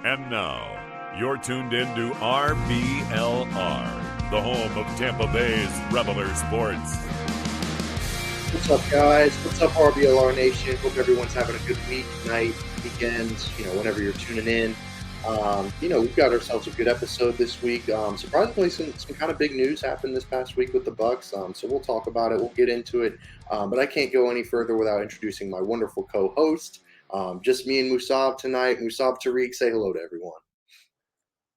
And now, you're tuned in to RBLR, the home of Tampa Bay's RBLR Sports. What's up, guys? What's up, RBLR Nation? Hope everyone's having a good week, night, weekend, whenever you're tuning in. We've got ourselves a good episode this week. Surprisingly, some kind of big news happened this past week with the Bucs. So we'll talk about it. We'll get into it. But I can't go any further without introducing my wonderful co-host. Just me and Musab tonight. Musab Tariq, say hello to everyone.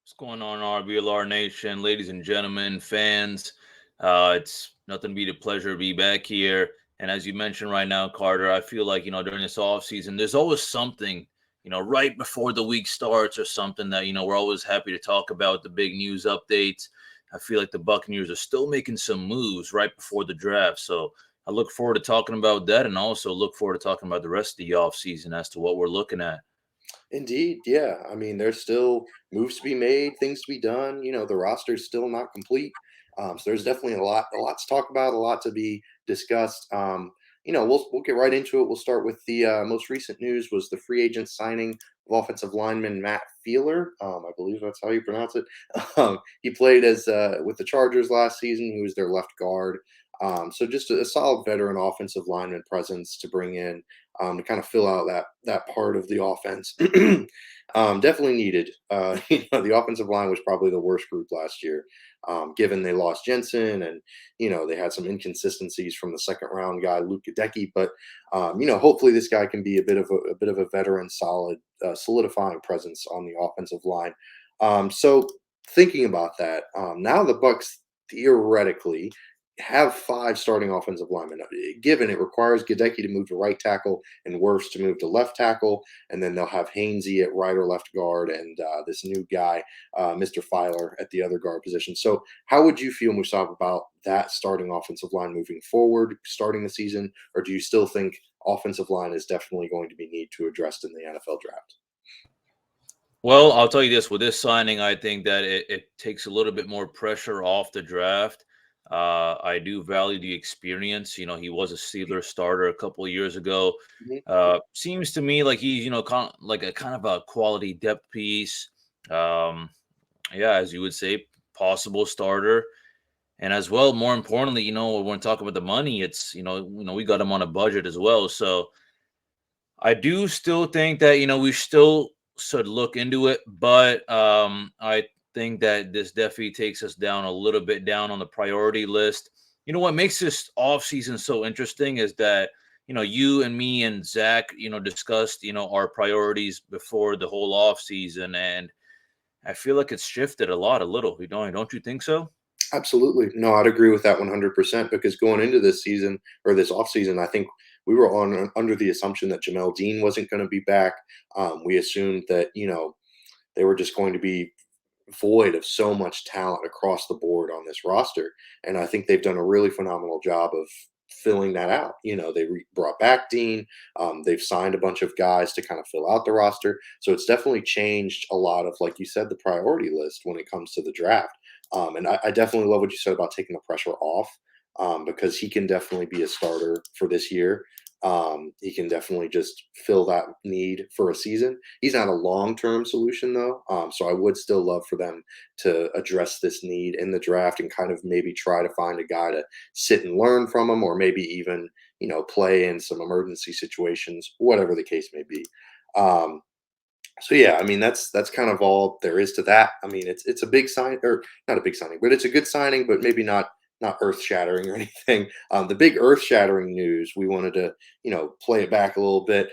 What's going on, RBLR Nation, ladies and gentlemen, fans? It's nothing but a pleasure to be back here. And as you mentioned right now, Carter, I feel like, during this offseason, there's always something, right before the week starts or something that, we're always happy to talk about, the big news updates. I feel like the Buccaneers are still making some moves right before the draft. So I look forward to talking about that, and also look forward to talking about the rest of the offseason as to what we're looking at. Indeed, yeah. I mean, there's still moves to be made, things to be done. The roster's still not complete. So there's definitely a lot to talk about, a lot to be discussed. We'll get right into it. We'll start with the most recent news was the free agent signing of offensive lineman Matt Feeler. I believe that's how you pronounce it. He played as with the Chargers last season. He was their left guard. So just a solid veteran offensive lineman presence to bring in to kind of fill out that part of the offense. Definitely needed. The offensive line was probably the worst group last year, given they lost Jensen and they had some inconsistencies from the second round guy Luke Gadecki. But hopefully this guy can be a bit of a veteran, solid, solidifying presence on the offensive line. So thinking about that, now the Bucs theoretically have 5 starting offensive linemen. Given it requires Gadecki to move to right tackle and Wirfs to move to left tackle, and then they'll have Hainsey at right or left guard, and this new guy, Mr. Filer, at the other guard position. So, how would you feel, Musab, about that starting offensive line moving forward, starting the season, or do you still think offensive line is definitely going to be need to address in the NFL draft? Well, I'll tell you this, with this signing, I think that it takes a little bit more pressure off the draft. I do value the experience. He was a Steelers starter a couple of years ago. Mhm. Seems to me like he's, like a kind of a quality depth piece. Yeah, as you would say, possible starter. And as well, more importantly, when we're talking about the money, it's, we got him on a budget as well. So I do still think that, we still should look into it, but I think that this definitely takes us down a little bit down on the priority list. What makes this offseason so interesting is that, you and me and Zach, discussed, our priorities before the whole offseason. And I feel like it's shifted a little. Don't you think so? Absolutely. No, I'd agree with that 100% because going into this season or this offseason, I think we were under the assumption that Jamel Dean wasn't going to be back. We assumed that, they were just going to be void of so much talent across the board on this roster. And I think they've done a really phenomenal job of filling that out. They brought back Dean. They've signed a bunch of guys to kind of fill out the roster. So it's definitely changed a lot of, like you said, the priority list when it comes to the draft. And I definitely love what you said about taking the pressure off because he can definitely be a starter for this year. He can definitely just fill that need for a season. He's not a long-term solution though. So I would still love for them to address this need in the draft and kind of maybe try to find a guy to sit and learn from him, or maybe even, play in some emergency situations, whatever the case may be. Um, so yeah, I mean that's kind of all there is to that. I mean it's a big sign, or not a big signing, but it's a good signing, but maybe not earth shattering or anything. The big earth shattering news, we wanted to play it back a little bit.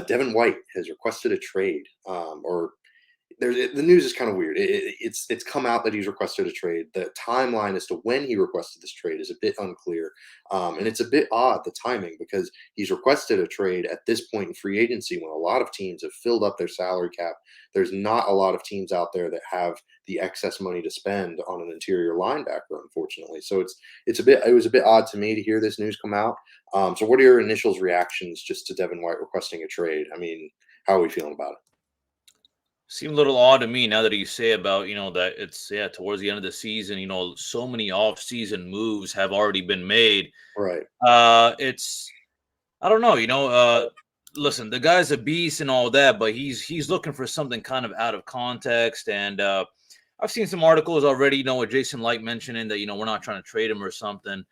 Devin White has requested a trade, or the news is kind of weird. It's come out that he's requested a trade. The timeline as to when he requested this trade is a bit unclear, and it's a bit odd, the timing, because he's requested a trade at this point in free agency when a lot of teams have filled up their salary cap. There's not a lot of teams out there that have the excess money to spend on an interior linebacker, unfortunately. So it was a bit odd to me to hear this news come out. So what are your initial reactions just to Devin White requesting a trade? I mean, how are we feeling about it? Seemed a little odd to me now that you say about, that it's, yeah, towards the end of the season, so many off-season moves have already been made. Right. It's, I don't know, listen, the guy's a beast and all that, but he's looking for something kind of out of context. And I've seen some articles already, with Jason Light mentioning that we're not trying to trade him or something.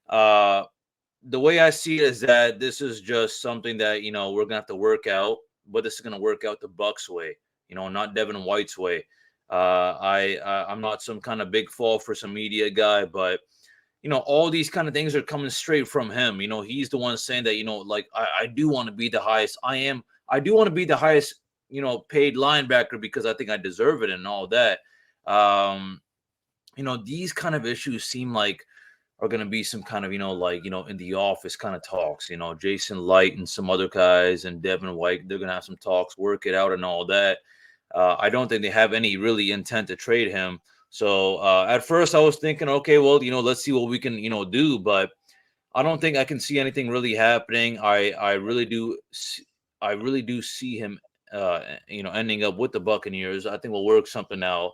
The way I see it is that this is just something that we're gonna have to work out, but this is gonna work out the Bucs way, not Devin White's way. I'm not some kind of big fall for some media guy, but all these kind of things are coming straight from him. He's the one saying that, like I do want to be the highest. I do want to be the highest, paid linebacker because I think I deserve it and all that. These kind of issues seem like are going to be some kind of, in the office kind of talks, Jason Light and some other guys and Devin White, they're going to have some talks, work it out and all that. I don't think they have any really intent to trade him. So at first I was thinking, okay, well, let's see what we can, do. But I don't think I can see anything really happening. I really do. I really do see him, ending up with the Buccaneers. I think we'll work something out.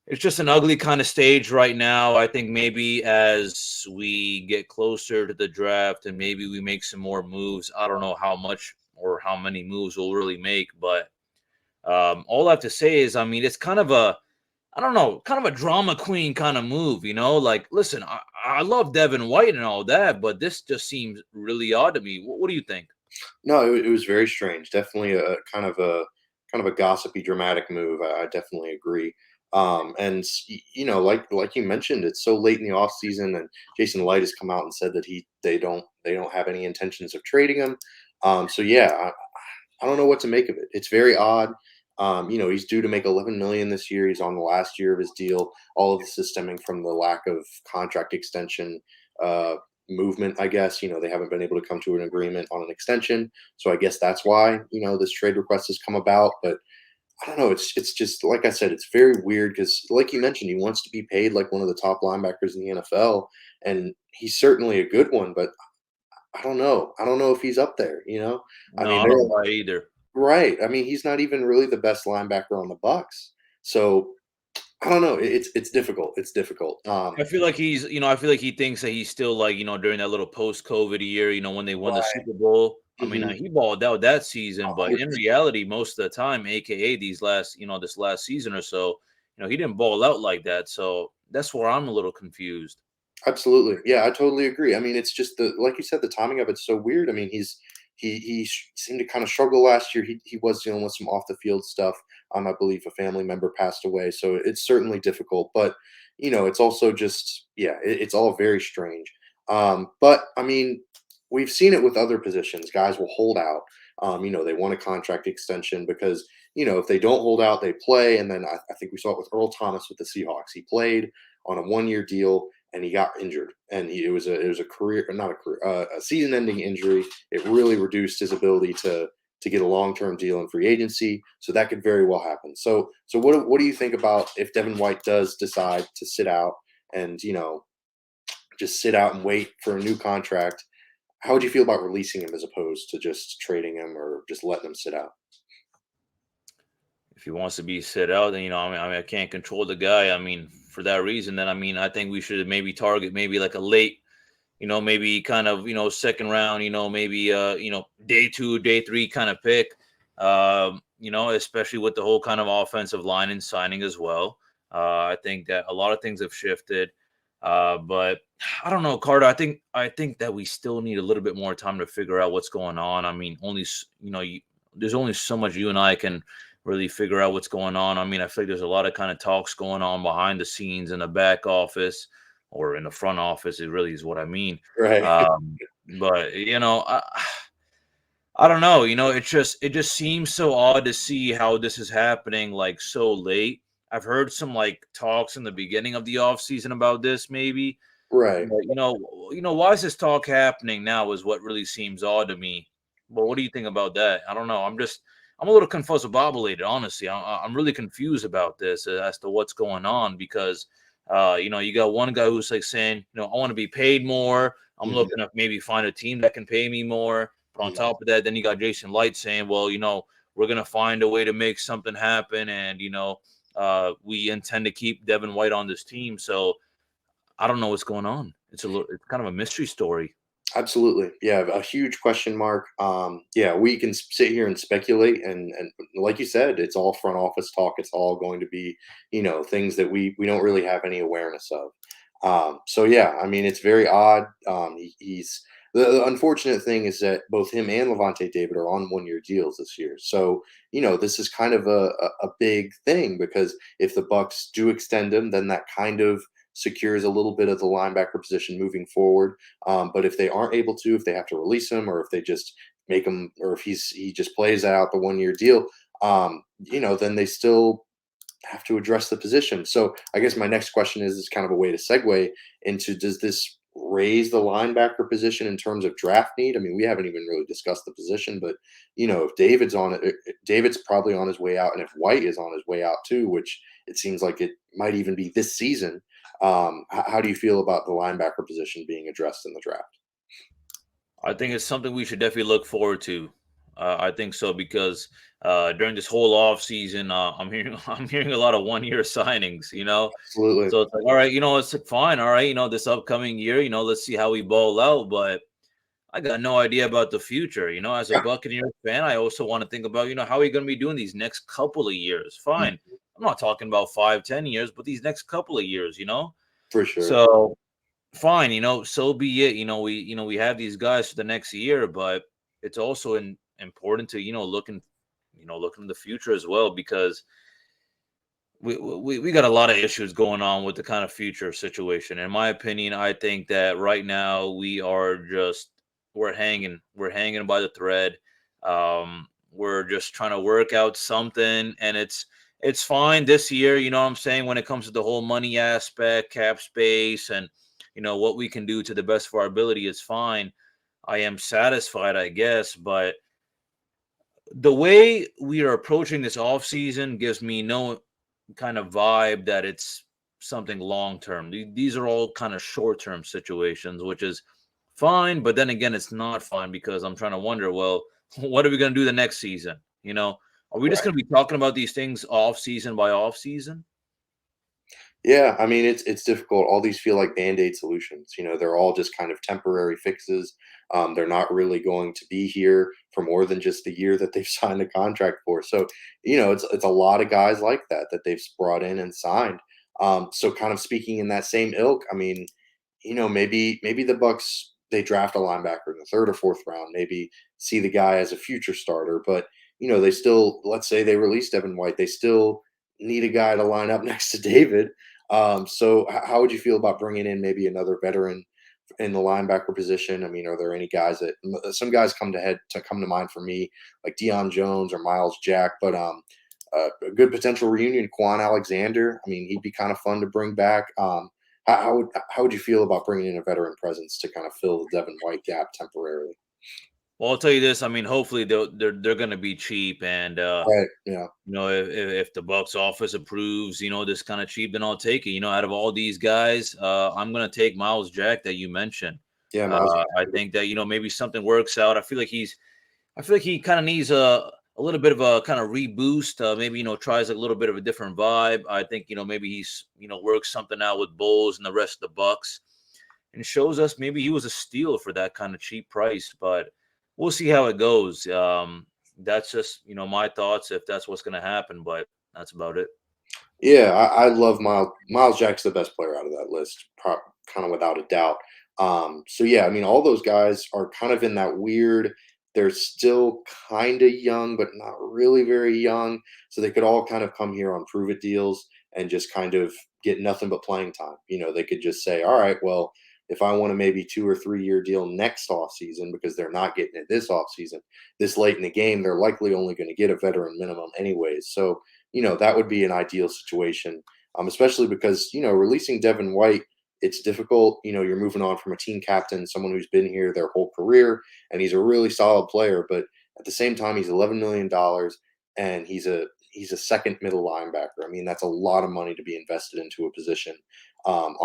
It's just an ugly kind of stage right now. I think maybe as we get closer to the draft and maybe we make some more moves, I don't know how much or how many moves we'll really make. But all I have to say is, I mean, it's kind of I don't know, kind of a drama queen kind of move, Like, listen, I love Devin White and all that, but this just seems really odd to me. What do you think? No, it was very strange. Definitely a kind of a gossipy, dramatic move. I definitely agree. And like you mentioned, it's so late in the off season, and Jason Light has come out and said that they don't have any intentions of trading him. So yeah, I don't know what to make of it. It's very odd. He's due to make 11 million this year. He's on the last year of his deal. All of this is stemming from the lack of contract extension movement, I guess. They haven't been able to come to an agreement on an extension. So I guess that's why, this trade request has come about. But I don't know. It's just like I said, it's very weird because, like you mentioned, he wants to be paid like one of the top linebackers in the NFL, and he's certainly a good one. But I don't know. I don't know if he's up there. I No, mean, I don't buy it either. right. I mean, he's not even really the best linebacker on the Bucs. So I don't know. It's difficult. It's difficult. I feel like I feel like he thinks that he's still like, during that little post-COVID year, when they won the Right. Super Bowl. I mean, Mhm. he balled out that season, but in 100%. reality, most of the time, aka this last season or so, he didn't ball out like that. So that's where I'm a little confused. Absolutely. Yeah, I totally agree. I mean, it's just like you said, the timing of it's so weird. I mean, seemed to kind of struggle last year. He was dealing with some off the field stuff. I believe a family member passed away, so it's certainly difficult. But it's also just yeah, it's all very strange. But I mean, we've seen it with other positions. Guys will hold out. They want a contract extension because if they don't hold out, they play. And then I think we saw it with Earl Thomas with the Seahawks. He played on a 1 year deal and he got injured, and it was a career, not a career, a season-ending injury. It really reduced his ability to get a long-term deal in free agency. So that could very well happen. So what do you think about if Devin White does decide to sit out and just sit out and wait for a new contract? How would you feel about releasing him as opposed to just trading him or just letting him sit out? If he wants to be sit out, then I can't control the guy. I mean, for that reason, then I think we should maybe target maybe like a late, maybe kind of, second round, maybe day 2, day 3 kind of pick. Especially with the whole kind of offensive line and signing as well. I think that a lot of things have shifted. But I don't know, Carter. I think that we still need a little bit more time to figure out what's going on. I mean, there's only so much you and I can really figure out what's going on. I mean, I feel like there's a lot of kind of talks going on behind the scenes in the back office or in the front office. It really is what I mean. Right. But I don't know. It just seems so odd to see how this is happening like so late. I've heard some like talks in the beginning of the offseason about this, maybe. Right. But why is this talk happening now? Is what really seems odd to me. But what do you think about that? I don't know. I'm a little confused, honestly. I'm really confused about this as to what's going on because, you got one guy who's like saying, I want to be paid more. I'm Mhm, looking to maybe find a team that can pay me more. But on mhm. top of that, then you got Jason Light saying, well, we're gonna find a way to make something happen, and we intend to keep Devin White on this team. So I don't know what's going on. It's kind of a mystery story. Absolutely. Yeah, a huge question mark. Yeah, we can sit here and speculate, and like you said, it's all front office talk. It's all going to be, things that we don't really have any awareness of. So yeah, I mean, it's very odd. He's the unfortunate thing is that both him and Levante David are on 1 year deals this year. So this is kind of a big thing because if the Bucks do extend him, then that kind of secures a little bit of the linebacker position moving forward. But if they aren't able to, if they have to release him, or if they just make him, or if he just plays out the 1 year deal, then they still have to address the position. So I guess my next question is kind of a way to segue into: does this raise the linebacker position in terms of draft need? I mean, we haven't even really discussed the position, but if David's on it, David's probably on his way out, and if White is on his way out too, which it seems like it might even be this season. How do you feel about the linebacker position being addressed in the draft? I think it's something we should definitely look forward to. I think so because during this whole off season, I'm hearing I'm hearing a lot of 1 year signings. Absolutely. So it's like, all right, it's like, fine, all right, this upcoming year, let's see how we ball out. But I got no idea about the future. As a Yeah. Buccaneers fan, I also want to think about, how are you going to be doing these next couple of years? Fine. Mhm. I'm not talking about 5, 10 years, but these next couple of years. For sure. So fine, so be it. We have these guys for the next year, but it's also important to, look in the future as well because we got a lot of issues going on with the kind of future situation. In my opinion, I think that right now we're hanging by the thread. We're just trying to work out something, and it's fine this year. You know what I'm saying, when it comes to the whole money aspect, cap space, and what we can do to the best of our ability is fine. I am satisfied, I guess, but the way we are approaching this off season gives me no kind of vibe that it's something long term. These are all kind of short term situations, which is fine. But then again, it's not fine because I'm trying to wonder, well, what are we going to do the next season? Are we just Right. going to be talking about these things off season by off season? Yeah, I mean, it's difficult. All these feel like band-aid solutions. They're all just kind of temporary fixes. They're not really going to be here for more than just the year that they've signed a contract for. So, it's a lot of guys like that they've brought in and signed. So kind of speaking in that same ilk, I mean, maybe the Bucks they draft a linebacker in the third or fourth round, maybe see the guy as a future starter, but they still, let's say they release Devin White, they still need a guy to line up next to David. So how would you feel about bringing in maybe another veteran in the linebacker position? I mean, are there any guys that some guys come to mind for me, like Deion Jones or Miles Jack, but a good potential reunion, Quan Alexander. I mean, he'd be kind of fun to bring back. How would you feel about bringing in a veteran presence to kind of fill the Devin White gap temporarily? Well, I'll tell you this. I mean, hopefully they're going to be cheap, and Right. Yeah. if the Bucks office approves, this kind of cheap, then I'll take it. Out of all these guys, I'm gonna take Miles Jack that you mentioned. Yeah. Miles. I think that maybe something works out. I feel like he kind of needs a little bit of a kind of reboost. Maybe tries a little bit of a different vibe. I think maybe he's works something out with Bulls and the rest of the Bucks, and shows us maybe he was a steal for that kind of cheap price. But we'll see how it goes. That's just my thoughts if that's what's going to happen, but that's about it. Yeah, I love Miles Jack's the best player out of that list, kind of without a doubt. So yeah, I mean, all those guys are kind of in that weird. They're still kind of young, but not really very young. So they could all kind of come here on prove it deals and just kind of get nothing but playing time. They could just say, all right, well, if I want a maybe 2 or 3 year deal next off season because they're not getting it this off season, this late in the game, they're likely only going to get a veteran minimum anyways. So that would be an ideal situation, especially because, releasing Devin White, it's difficult. You're moving on from a team captain, someone who's been here their whole career, and he's a really solid player. But at the same time, he's $11 million, and he's a second middle linebacker. I mean, that's a lot of money to be invested into a position on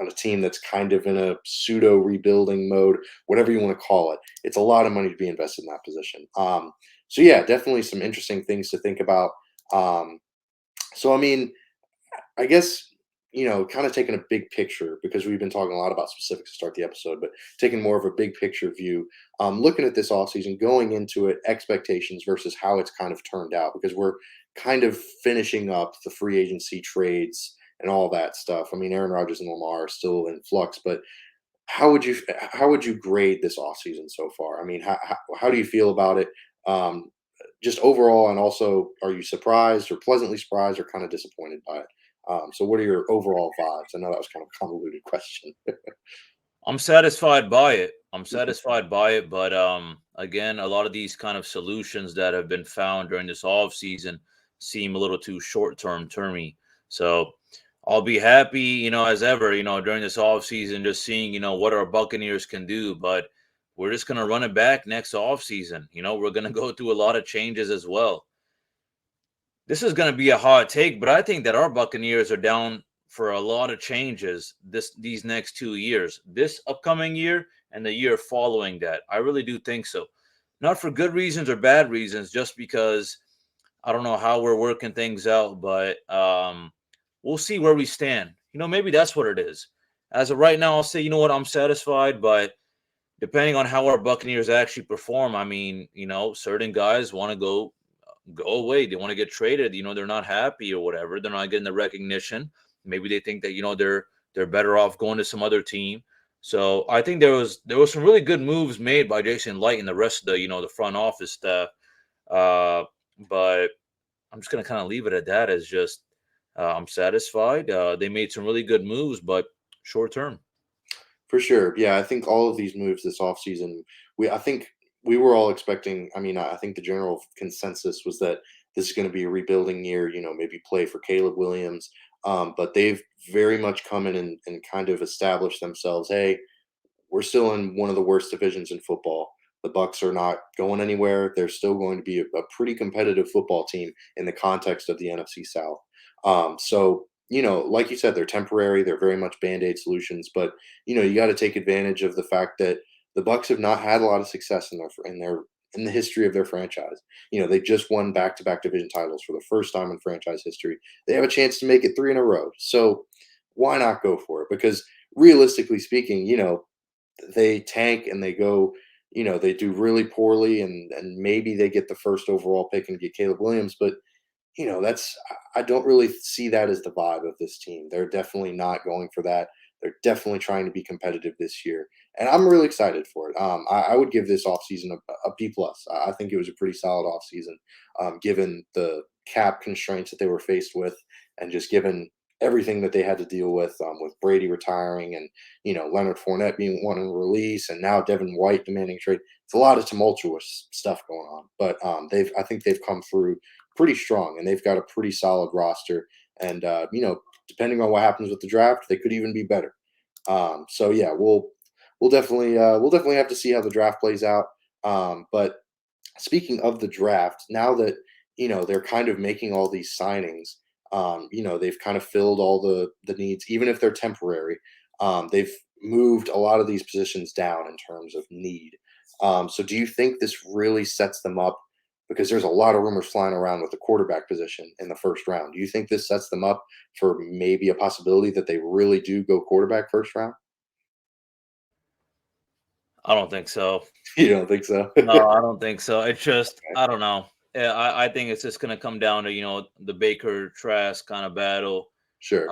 a team that's kind of in a pseudo rebuilding mode, whatever you want to call it. It's a lot of money to be invested in that position. So yeah, definitely some interesting things to think about. So I mean, I guess kind of taking a big picture, because we've been talking a lot about specifics to start the episode, but taking more of a big picture view, looking at this offseason, going into it, expectations versus how it's kind of turned out, because we're kind of finishing up the free agency trades and all that stuff. I mean, Aaron Rodgers and Lamar are still in flux, but how would you grade this offseason so far? I mean, how do you feel about it? Um, just overall, and also, are you surprised or pleasantly surprised or kind of disappointed by it? So what are your overall vibes? I know that was kind of a convoluted question. I'm satisfied by it. I'm satisfied by it, but again, a lot of these kind of solutions that have been found during this off season seem a little too short-term termy. So I'll be happy, as ever, during this off season, just seeing, what our Buccaneers can do. But we're just gonna run it back next off season. We're gonna go through a lot of changes as well. This is going to be a hot take, but I think that our Buccaneers are down for a lot of changes these next 2 years, this upcoming year and the year following that. I really do think so. Not for good reasons or bad reasons, just because I don't know how we're working things out, but we'll see where we stand. Maybe that's what it is. As of right now, I'll say, what, I'm satisfied, but depending on how our Buccaneers actually perform, I mean, certain guys want to go away. They want to get traded. They're not happy or whatever. They're not getting the recognition. Maybe they think that they're better off going to some other team. So I think there was some really good moves made by Jason Light and the rest of the front office staff. But I'm just gonna kind of leave it at that. As just I'm satisfied. They made some really good moves, but short term. For sure. Yeah, I think all of these moves this offseason, I think we were all expecting. I mean, I think the general consensus was that this is going to be a rebuilding year, maybe play for Caleb Williams. But they've very much come in and kind of established themselves. Hey, we're still in one of the worst divisions in football. The Bucs are not going anywhere. They're still going to be a pretty competitive football team in the context of the NFC South. So, like you said, they're temporary. They're very much band-aid solutions, but you got to take advantage of the fact that the Bucs have not had a lot of success in the history of their franchise. They just won back-to-back division titles for the first time in franchise history. They have a chance to make it 3 in a row. So why not go for it? Because realistically speaking, they tank and they go, they do really poorly, and maybe they get the first overall pick and get Caleb Williams, but that's, I don't really see that as the vibe of this team. They're definitely not going for that. They're definitely trying to be competitive this year, and I'm really excited for it. I would give this offseason a B plus. I think it was a pretty solid offseason, given the cap constraints that they were faced with, and just given everything that they had to deal with Brady retiring, and Leonard Fournette being one in release, and now Devin White demanding trade. It's a lot of tumultuous stuff going on, but I think they've come through pretty strong, and they've got a pretty solid roster. And depending on what happens with the draft, they could even be better. So yeah, we'll definitely have to see how the draft plays out. But speaking of the draft, now that they're kind of making all these signings, they've kind of filled all the needs, even if they're temporary. They've moved a lot of these positions down in terms of need. So do you think this really sets them up? Because there's a lot of rumors flying around with the quarterback position in the first round. Do you think this sets them up for maybe a possibility that they really do go quarterback first round? I don't think so. You don't think so? No, I don't think so. It's just, I don't know. Yeah, I think it's just going to come down to, the Baker Trask kind of battle. Sure.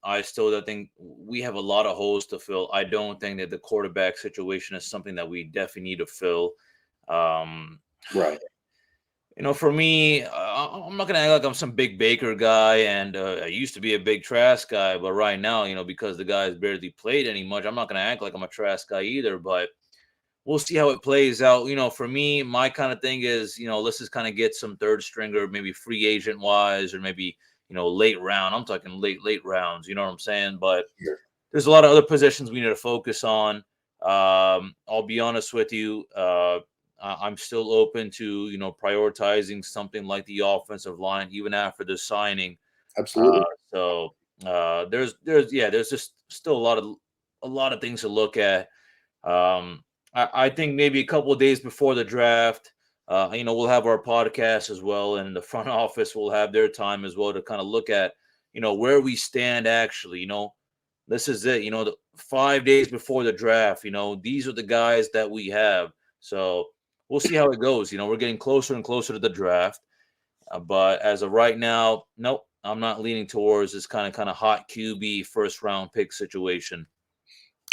I still don't think we have a lot of holes to fill. I don't think that the quarterback situation is something that we definitely need to fill. Um, Right. for me, I'm not gonna act like I'm some big Baker guy, and I used to be a big Trask guy, but right now, because the guy's barely played any much, I'm not gonna act like I'm a Trask guy either. But we'll see how it plays out. For me, my kind of thing is, let's just kind of get some third stringer, maybe free agent wise, or maybe late round. I'm talking late rounds. You know what I'm saying? But Sure. there's a lot of other positions we need to focus on. I'll be honest with you. I'm still open to prioritizing something like the offensive line even after the signing. Uh, Absolutely. there's just still a lot of things to look at. I think maybe a couple of days before the draft, we'll have our podcast as well, and the front office will have their time as well to kind of look at where we stand actually. This is it. 5 days before the draft. These are the guys that we have. So we'll see how it goes. We're getting closer and closer to the draft. But as of right now, nope, I'm not leaning towards this kind of hot QB first round pick situation.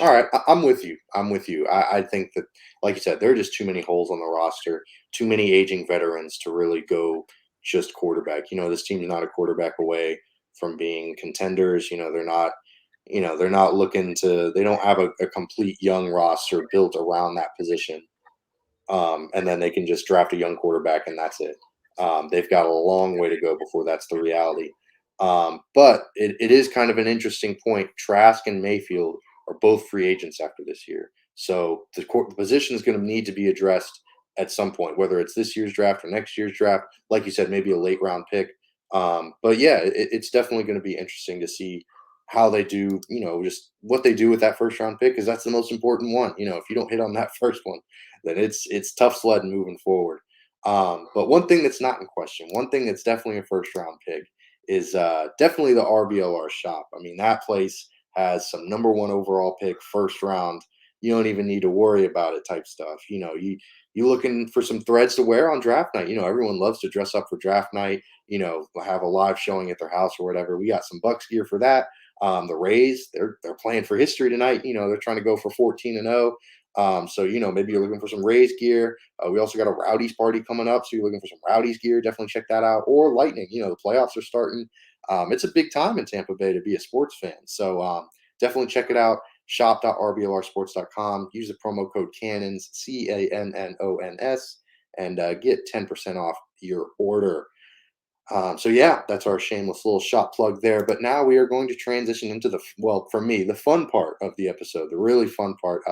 All right, I'm with you. I'm with you. I think that, like you said, there are just too many holes on the roster, too many aging veterans to really go just quarterback. This team's not a quarterback away from being contenders. They're not looking to. They don't have a complete young roster built around that position, and then they can just draft a young quarterback and that's it. They've got a long way to go before that's the reality. But it is kind of an interesting point. Trask and Mayfield are both free agents after this year. So the position is going to need to be addressed at some point, whether it's this year's draft or next year's draft. Like you said, maybe a late round pick. But yeah, it's definitely going to be interesting to see how they do, just what they do with that first round pick, because that's the most important one. If you don't hit on that first one, then it's tough sledding moving forward. But one thing that's not in question, one thing that's definitely a first round pick is definitely the RBLR shop. I mean, that place has some number one overall pick, first round. You don't even need to worry about it type stuff. You looking for some threads to wear on draft night. Everyone loves to dress up for draft night. Have a live showing at their house or whatever. We got some Bucs gear for that. The Rays, they're playing for history tonight. They're trying to go for 14-0. So maybe you're looking for some Rays gear. We also got a Rowdies party coming up, so you're looking for some Rowdies gear. Definitely check that out. Or Lightning. The playoffs are starting. It's a big time in Tampa Bay to be a sports fan. So definitely check it out. Shop.rblrsports.com. Use the promo code Cannons, CANNONS, and get 10% off your order. So yeah, that's our shameless little shop plug there. But now we are going to transition into for me, the fun part of the episode, the really fun part,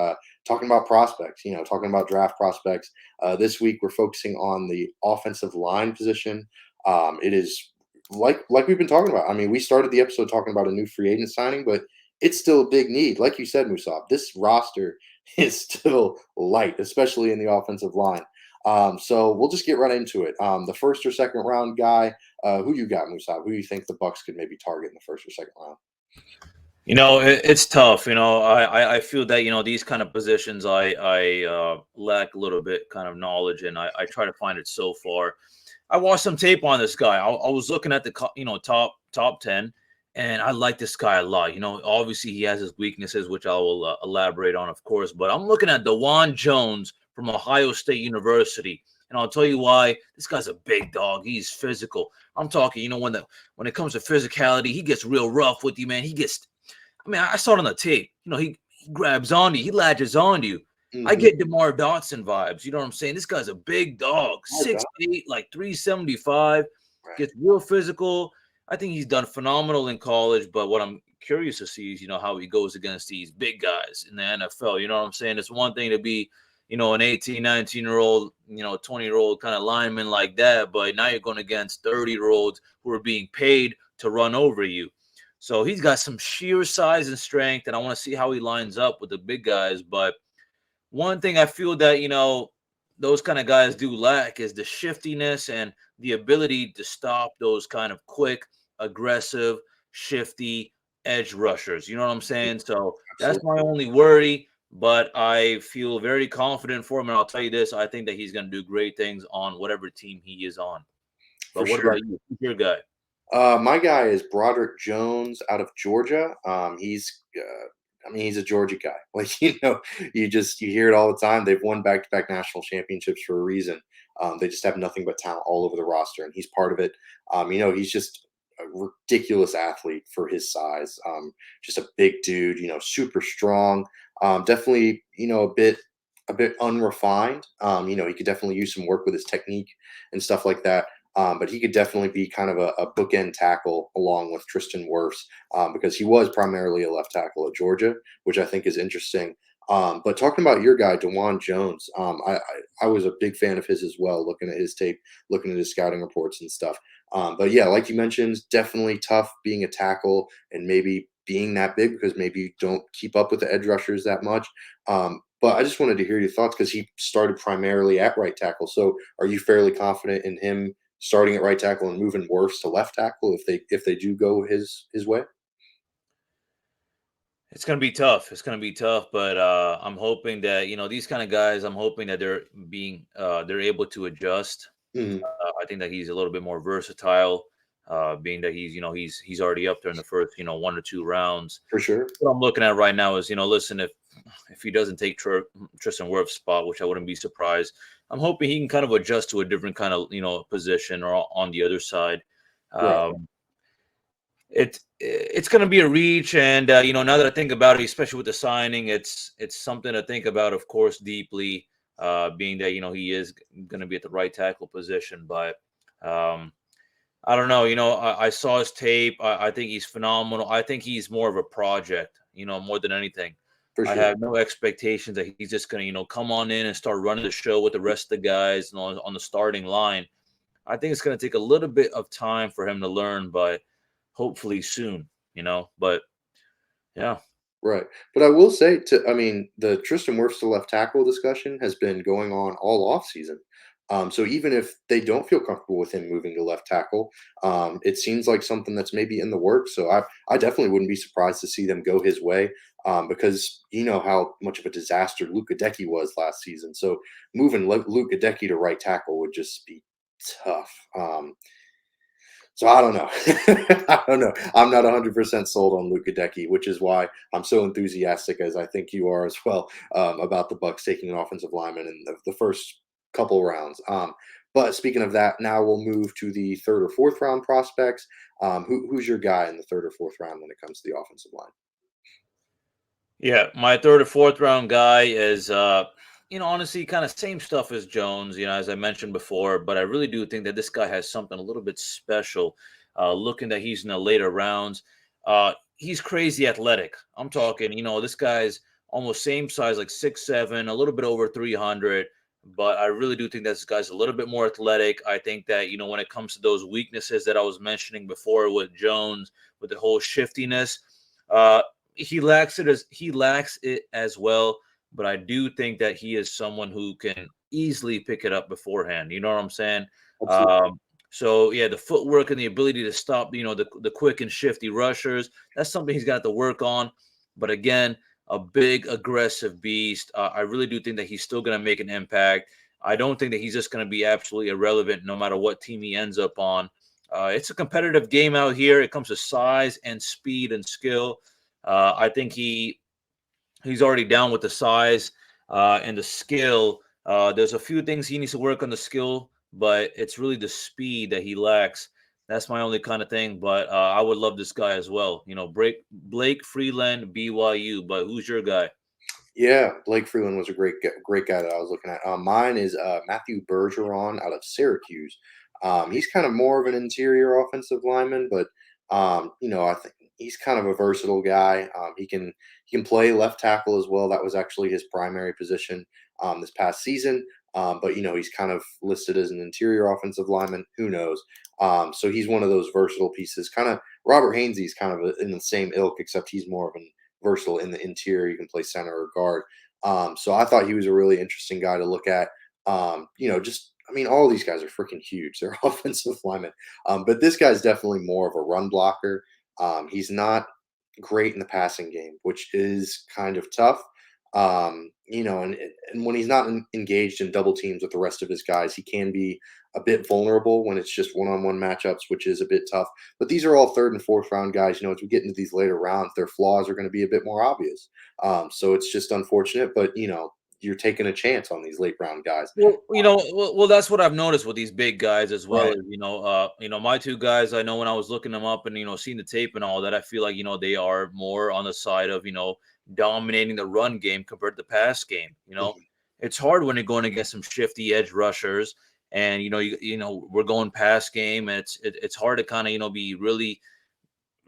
talking about prospects, talking about draft prospects. This week, we're focusing on the offensive line position. It is like we've been talking about. I mean, we started the episode talking about a new free agent signing, but it's still a big need. Like you said, Musab, this roster is still light, especially in the offensive line. So we'll just get right into it. The first or second round guy, who you got, Musab? Who you think the Bucs could maybe target in the first or second round? It's tough. I feel that these kind of positions I lack a little bit kind of knowledge, and I try to find it so far. I watched some tape on this guy. I was looking at the top 10, and I like this guy a lot. Obviously he has his weaknesses, which I will elaborate on, of course. But I'm looking at DeJuan Jones from Ohio State University, and I'll tell you why. This guy's a big dog. He's physical. I'm talking. When it comes to physicality, he gets real rough with you, man. I saw it on the tape. He grabs onto you. He latches onto you. Mm-hmm. I get DeMar Dotson vibes. You know what I'm saying? This guy's a big dog, 6'8", like 375. Right. Gets real physical. I think he's done phenomenal in college, but what I'm curious to see is, how he goes against these big guys in the NFL. You know what I'm saying? It's one thing to be, an 18, 19-year-old, 20-year-old kind of lineman like that, but now you're going against 30-year-olds who are being paid to run over you. So he's got some sheer size and strength, and I want to see how he lines up with the big guys. But one thing I feel that, those kind of guys do lack is the shiftiness and the ability to stop those kind of quick, aggressive, shifty edge rushers. You know what I'm saying? So that's my only worry, but I feel very confident for him. And I'll tell you this, I think that he's going to do great things on whatever team he is on. But what about you? Who's your guy? My guy is Broderick Jones out of Georgia. He's a Georgia guy. Like, you hear it all the time. They've won back-to-back national championships for a reason. They just have nothing but talent all over the roster, and he's part of it. He's just a ridiculous athlete for his size. Just a big dude, super strong. Definitely, a bit unrefined. He could definitely use some work with his technique and stuff like that. But he could definitely be kind of a bookend tackle along with Tristan Wirfs, because he was primarily a left tackle at Georgia, which I think is interesting. But talking about your guy, DeJuan Jones, I was a big fan of his as well, looking at his tape, looking at his scouting reports and stuff. But yeah, like you mentioned, definitely tough being a tackle and maybe being that big because maybe you don't keep up with the edge rushers that much. But I just wanted to hear your thoughts because he started primarily at right tackle. So are you fairly confident in him starting at right tackle and moving Wirfs to left tackle if they do go his way? It's gonna be tough. It's gonna be tough, but I'm hoping that these kind of guys. I'm hoping that they're able to adjust. Mhm, I think that he's a little bit more versatile, being that he's already up there in the first 1 or 2 rounds. for sure. What I'm looking at right now is listen, if he doesn't take Tristan Wirf's spot, which I wouldn't be surprised, I'm hoping he can kind of adjust to a different kind of position or on the other side. Right. Um, it's going to be a reach, and now that I think about it, especially with the signing, it's something to think about, of course, deeply. Being that he is going to be at the right tackle position, but um, I don't know. I saw his tape. I think he's phenomenal. I think he's more of a project. More than anything. For I sure. have no expectations that he's just going to come on in and start running the show with the rest of the guys on the starting line. I think it's going to take a little bit of time for him to learn, but hopefully soon, but yeah. Right. But I will say I mean, the Tristan Wirfs to left tackle discussion has been going on all offseason. So even if they don't feel comfortable with him moving to left tackle, it seems like something that's maybe in the works. So I definitely wouldn't be surprised to see them go his way, because you know how much of a disaster Luka Decky was last season. So moving Luka Decky to right tackle would just be tough. So I don't know. I don't know. I'm not 100% sold on Luka Decky, which is why I'm so enthusiastic, as I think you are as well, about the Bucs taking an offensive lineman in the first couple rounds. But speaking of that, now we'll move to the third or fourth round prospects. Who's your guy in the third or fourth round when it comes to the offensive line? Yeah, my third or fourth round guy is honestly kind of same stuff as Jones, as I mentioned before, but I really do think that this guy has something a little bit special. Looking that he's in the later rounds. He's crazy athletic. I'm talking, this guy's almost same size, like 6'7", a little bit over 300. But I really do think that this guy's a little bit more athletic. I think that, when it comes to those weaknesses that I was mentioning before with Jones, with the whole shiftiness, uh, he lacks it as well. But I do think that he is someone who can easily pick it up beforehand. You know what I'm saying? Absolutely. So yeah, the footwork and the ability to stop, the quick and shifty rushers, that's something he's got to work on. But again, a big aggressive beast. I really do think that he's still going to make an impact. I don't think that he's just going to be absolutely irrelevant no matter what team he ends up on. It's a competitive game out here. It comes to size and speed and skill. I think he's already down with the size and the skill. There's a few things he needs to work on the skill, but it's really the speed that he lacks. That's my only kind of thing. But I would love this guy as well. Blake Freeland, BYU. But who's your guy? Yeah, Blake Freeland was a great guy that I was looking at. Mine is Matthew Bergeron out of Syracuse. He's kind of more of an interior offensive lineman, but I think he's kind of a versatile guy. He can play left tackle as well. That was actually his primary position this past season. But he's kind of listed as an interior offensive lineman. Who knows? So he's one of those versatile pieces. Kind of Robert Hainsey's kind of in the same ilk, except he's more of an versatile in the interior. You can play center or guard. So I thought he was a really interesting guy to look at. I mean, all these guys are freaking huge. They're offensive linemen. But this guy's definitely more of a run blocker. He's not great in the passing game, which is kind of tough. And when he's not engaged in double teams with the rest of his guys, he can be a bit vulnerable when it's just one-on-one matchups, which is a bit tough. But these are all third and fourth round guys. As we get into these later rounds, their flaws are going to be a bit more obvious. So it's just unfortunate, but you're taking a chance on these late round guys. Well, that's what I've noticed with these big guys as well. Right. Is my two guys. I know when I was looking them up and seeing the tape and all that, I feel like they are more on the side of dominating the run game compared to the pass game. Mhm. It's hard when you're going against some shifty edge rushers, and we're going pass game, and it's hard to kind of be really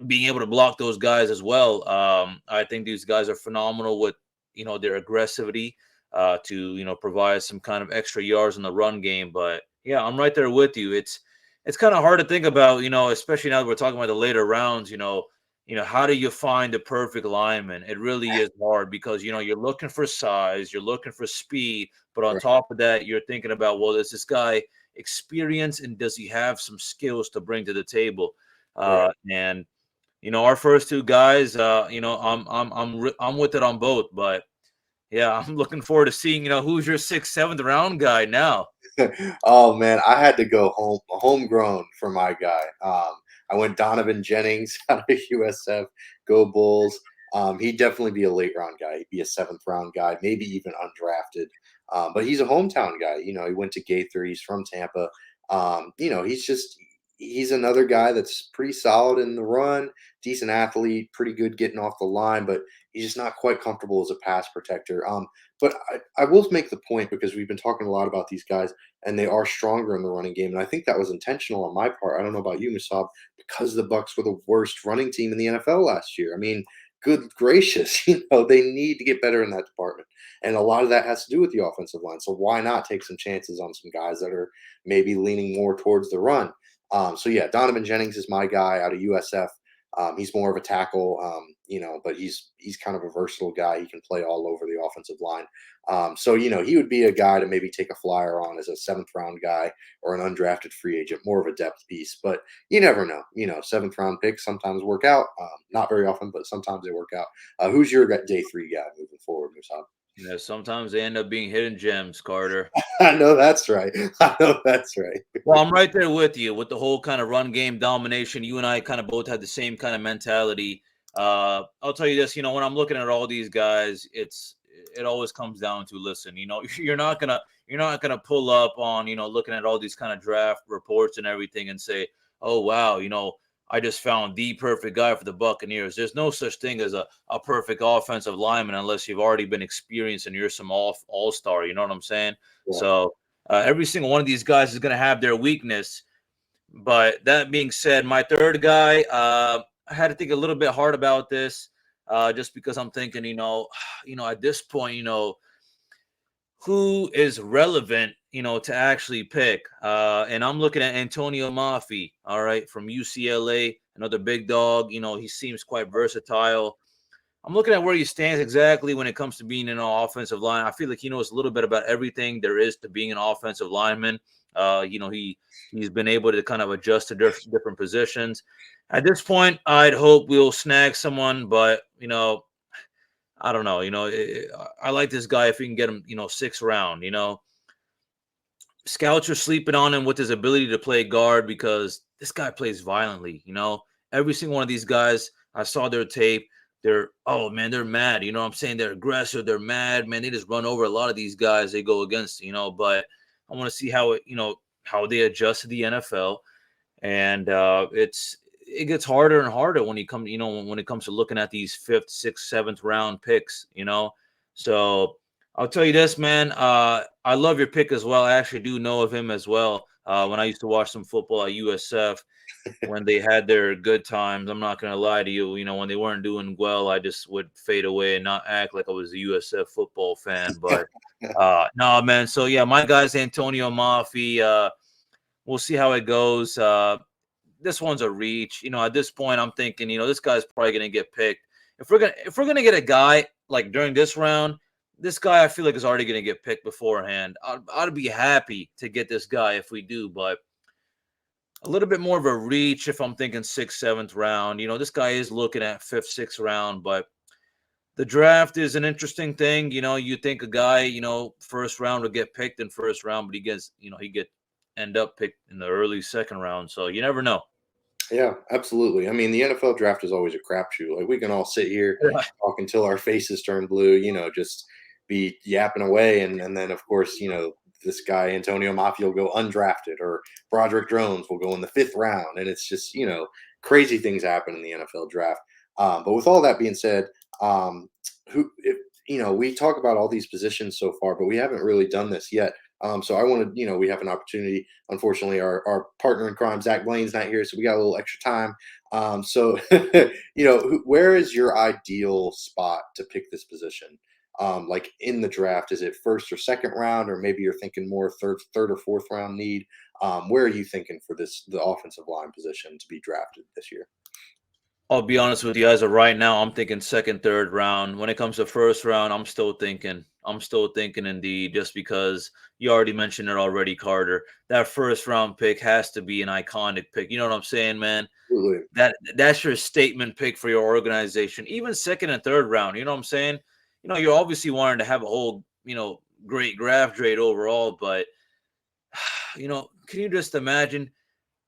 being able to block those guys as well. I think these guys are phenomenal with their aggressivity to provide some kind of extra yards in the run game. But yeah, I'm right there with you. It's kind of hard to think about, especially now that we're talking about the later rounds. How do you find the perfect lineman? It really is hard because you're looking for size, you're looking for speed, but on Right. top of that, you're thinking about, well, is this guy experience and does he have some skills to bring to the table? Right. And our first two guys, I'm with it on both, but yeah, I'm looking forward to seeing who's your sixth, seventh round guy now. Oh man, I had to go homegrown for my guy. I went Donovan Jennings out of USF. Go Bulls. He'd definitely be a late round guy. He'd be a seventh round guy, maybe even undrafted. But he's a hometown guy. He went to Gaither. He's from Tampa. He's another guy that's pretty solid in the run, decent athlete, pretty good getting off the line, but he's just not quite comfortable as a pass protector. But I will make the point because we've been talking a lot about these guys and they are stronger in the running game. And I think that was intentional on my part. I don't know about you, Musab, because the Bucs were the worst running team in the NFL last year. I mean, good gracious, they need to get better in that department. And a lot of that has to do with the offensive line. So why not take some chances on some guys that are maybe leaning more towards the run? So yeah, Donovan Jennings is my guy out of USF. He's more of a tackle, but he's kind of a versatile guy. He can play all over the offensive line. So he would be a guy to maybe take a flyer on as a seventh round guy or an undrafted free agent, more of a depth piece. But you never know. Seventh round picks sometimes work out. Not very often, but sometimes they work out. Who's your day three guy moving forward, Musab? Yeah, sometimes they end up being hidden gems, Carter. I know that's right. I know that's right. Well, I'm right there with you with the whole kind of run game domination. You and I kind of both had the same kind of mentality. I'll tell you this, when I'm looking at all these guys, it always comes down to listen, you're not gonna pull up on, looking at all these kind of draft reports and everything and say, oh wow, I just found the perfect guy for the Buccaneers. There's no such thing as a perfect offensive lineman unless you've already been experienced and you're some all-star, you know what I'm saying? Yeah. So every single one of these guys is going to have their weakness. But that being said, my third guy, I had to think a little bit hard about this, just because I'm thinking, at this point, who is relevant, to actually pick. And I'm looking at Antonio Mafi, all right, from UCLA, another big dog. He seems quite versatile. I'm looking at where he stands exactly when it comes to being an offensive line. I feel like he knows a little bit about everything there is to being an offensive lineman. He's been able to kind of adjust to different positions. At this point, I'd hope we'll snag someone, but I don't know. I like this guy if we can get him, sixth round. Scouts are sleeping on him with his ability to play guard because this guy plays violently. Every single one of these guys, I saw their tape. They're mad. You know what I'm saying? They're aggressive. They're mad, man. They just run over a lot of these guys they go against, but I want to see how they adjust to the NFL. And it gets harder and harder when you come, when it comes to looking at these fifth, sixth, seventh round picks, So I'll tell you this, man. I love your pick as well. I actually do know of him as well. When I used to watch some football at USF, when they had their good times, I'm not gonna lie to you. When they weren't doing well, I just would fade away and not act like I was a USF football fan. But no, man. So yeah, my guy's Antonio Mafi. We'll see how it goes. This one's a reach. At this point, I'm thinking, this guy's probably gonna get picked. If we're gonna get a guy like during this round, this guy I feel like is already gonna get picked beforehand. I'd be happy to get this guy if we do, but a little bit more of a reach if I'm thinking sixth, seventh round. This guy is looking at fifth, sixth round, but the draft is an interesting thing. You think a guy, first round will get picked in first round, but he end up picked in the early second round. So you never know. Yeah, absolutely. I mean, the NFL draft is always a crapshoot. Like we can all sit here talk until our faces turn blue, just be yapping away, and then of course, this guy Antonio Mafi will go undrafted, or Broderick Jones will go in the fifth round, and it's just crazy things happen in the NFL draft. But with all that being said, we talk about all these positions so far, but we haven't really done this yet. So I wanted, we have an opportunity. Unfortunately, our partner in crime, Zach Blaine's not here, so we got a little extra time. So, where is your ideal spot to pick this position? Like in the draft, is it first or second round, or maybe you're thinking more third or fourth round need? Where are you thinking for the offensive line position to be drafted this year? I'll be honest with you, as of right now, I'm thinking second, third round. When it comes to first round, I'm still thinking. I'm still thinking indeed, just because you already mentioned it already, Carter. That first round pick has to be an iconic pick. You know what I'm saying, man? Absolutely. That's your statement pick for your organization. Even second and third round, you know what I'm saying? You're obviously wanting to have a whole, great draft grade overall, but can you just imagine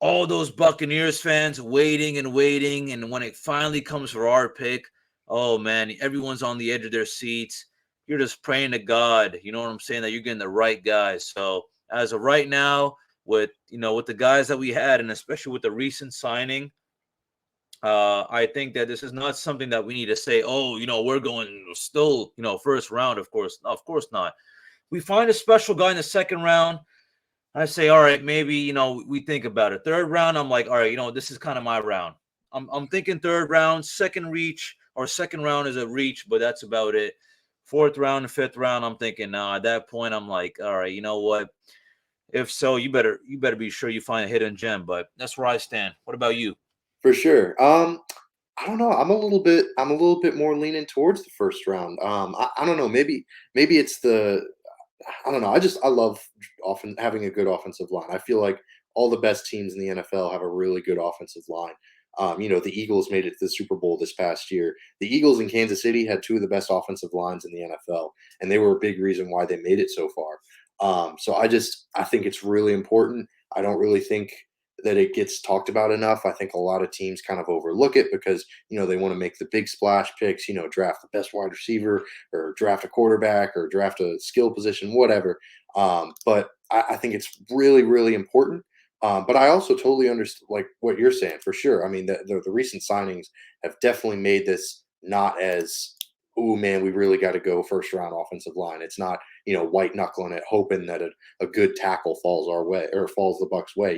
all those Buccaneers fans waiting and waiting, and when it finally comes for our pick, oh man, everyone's on the edge of their seats. You're just praying to God, you know what I'm saying, that you're getting the right guys. So as of right now, with the guys that we had, and especially with the recent signing, I think that this is not something that we need to say, oh, we're going still, first round. Of course not. We find a special guy in the second round. I say, all right, maybe, we think about it. Third round, I'm like, all right, this is kind of my round. I'm thinking third round, second reach, or second round is a reach, but that's about it. Fourth round and fifth round, I'm thinking, nah, at that point, I'm like, all right, you know what? If so, you better be sure you find a hidden gem. But that's where I stand. What about you? For sure. I don't know. I'm a little bit more leaning towards the first round. I don't know. Maybe it's I don't know. I love often having a good offensive line. I feel like all the best teams in the NFL have a really good offensive line. The Eagles made it to the Super Bowl this past year. The Eagles in Kansas City had two of the best offensive lines in the NFL, and they were a big reason why they made it so far. So I think it's really important. I don't really think that it gets talked about enough. I think a lot of teams kind of overlook it because they want to make the big splash picks. Draft the best wide receiver, or draft a quarterback, or draft a skill position, whatever. But I think it's really, really important. But I also totally understand like what you're saying for sure. I mean, the recent signings have definitely made this not as, oh man, we really got to go first round offensive line. It's not white knuckling it, hoping that a good tackle falls our way or falls the Bucs way.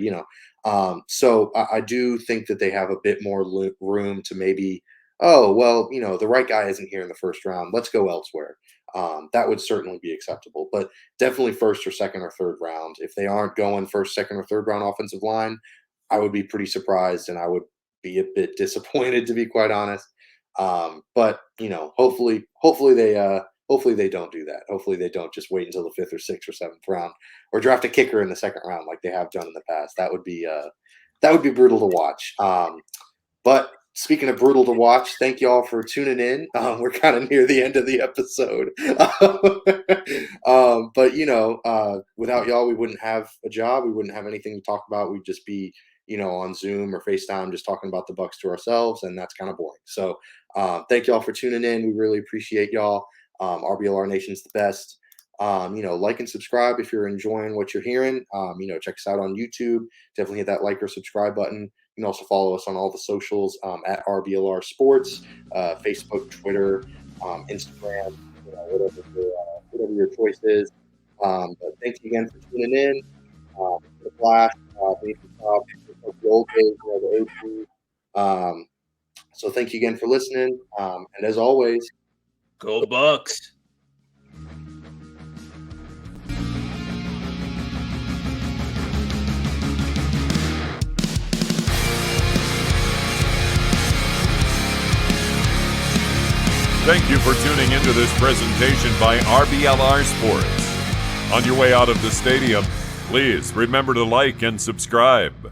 So I do think that they have a bit more room to maybe, oh well, the right guy isn't here in the first round. Let's go elsewhere. That would certainly be acceptable, but definitely first or second or third round. If they aren't going first, second, or third round offensive line, I would be pretty surprised and I would be a bit disappointed, to be quite honest. But hopefully they don't do that. Hopefully they don't just wait until the fifth or sixth or seventh round, or draft a kicker in the second round like they have done in the past. That would be brutal to watch. But speaking of brutal to watch, thank you all for tuning in. We're kind of near the end of the episode. But without y'all, we wouldn't have a job. We wouldn't have anything to talk about. We'd just be, on Zoom or FaceTime, just talking about the Bucs to ourselves, and that's kind of boring. So thank y'all for tuning in. We really appreciate y'all. RBLR Nation's the best. Like and subscribe if you're enjoying what you're hearing. Check us out on YouTube. Definitely hit that like or subscribe button. You can also follow us on all the socials at RBLR Sports, Facebook, Twitter, Instagram, whatever your choice is. But thank you again for tuning in. The Flash, the old days, the OG. So thank you again for listening. And as always, go Bucs. Thank you for tuning into this presentation by RBLR Sports. On your way out of the stadium, please remember to like and subscribe.